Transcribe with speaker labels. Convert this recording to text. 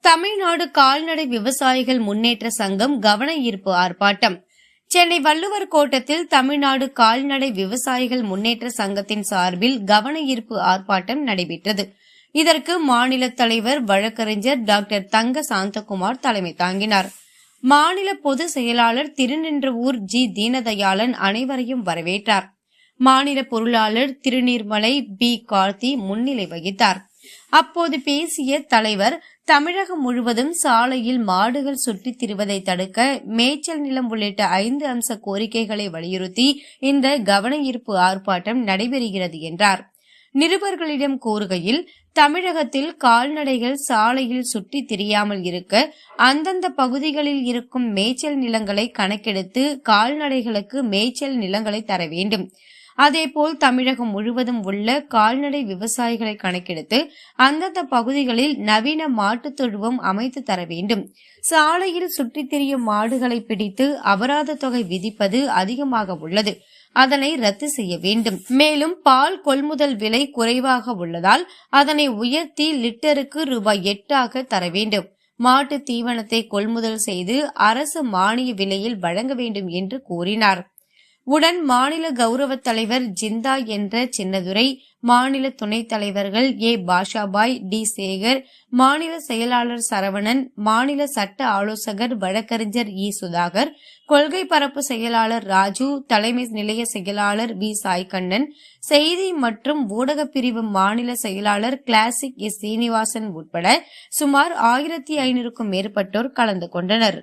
Speaker 1: தமிழ்நாடு கால்நடை விவசாயிகள் முன்னேற்ற சங்கம் கவன ஈர்ப்பு ஆர்ப்பாட்டம். சென்னை வள்ளுவர் கோட்டத்தில் தமிழ்நாடு கால்நடை விவசாயிகள் முன்னேற்ற சங்கத்தின் சார்பில் கவன ஈர்ப்பு ஆர்ப்பாட்டம் நடைபெற்றது. இதற்கு மாநில தலைவர் வழக்கறிஞர் டாக்டர் தங்க சாந்தகுமார் தலைமை தாங்கினார். மாநில பொதுச் செயலாளர் திருநின்றவூர் ஜி தீனதயாளன் அனைவரையும் வரவேற்றார். மாநில பொருளாளர் திருநீர்மலை பி கார்த்தி முன்னிலை வகித்தார். அப்போது பேசிய தலைவர், தமிழகம் முழுவதும் சாலையில் மாடுகள் சுற்றித் திரிவதை தடுக்க மேய்ச்சல் நிலம் உள்ளிட்ட 5 அம்ச கோரிக்கைகளை வலியுறுத்தி இந்த கவன ஈர்ப்பு ஆர்ப்பாட்டம் நடைபெறுகிறது என்றார். நிருபர்களிடம் கூறுகையில், தமிழகத்தில் கால்நடைகள் சாலையில் சுற்றித் திரியாமல் இருக்க அந்தந்த பகுதிகளில் இருக்கும் மேய்ச்சல் நிலங்களை கணக்கெடுத்து கால்நடைகளுக்கு மேய்ச்சல் நிலங்களை தர வேண்டும். அதேபோல் தமிழகம் முழுவதும் உள்ள கால்நடை விவசாயிகளை கணக்கெடுத்து அந்தந்த பகுதிகளில் நவீன மாட்டுத் தொழுவம் அமைத்து தர வேண்டும். சாலையில் சுற்றித் திரியும் மாடுகளை பிடித்து அபராத தொகை விதிப்பது அதிகமாக உள்ளது, அதனை ரத்து செய்ய வேண்டும். மேலும் பால் கொள்முதல் விலை குறைவாக உள்ளதால் அதனை உயர்த்தி லிட்டருக்கு ரூபாய் 8 தர வேண்டும். மாட்டு தீவனத்தை கொள்முதல் செய்து அரசு மானிய விலையில் வழங்க வேண்டும் என்று கூறினார். உடன் மாநில கௌரவ தலைவர் ஜிந்தா என்ற சின்னதுரை, மாநில துணைத் தலைவர்கள் ஏ பாஷாபாய், டி சேகர், மாநில செயலாளர் சரவணன், மாநில சட்ட ஆலோசகர் வழக்கறிஞர் இ சுதாகர், கொள்கை பரப்பு செயலாளர் ராஜு, தலைமை நிலைய செயலாளர் வி சாய்கண்ணன், செய்தி மற்றும் ஊடக பிரிவு மாநில செயலாளர் கிளாசிக் எஸ் சீனிவாசன் உட்பட சுமார் 1500க்கும் மேற்பட்டோர் கலந்து கொண்டனர்.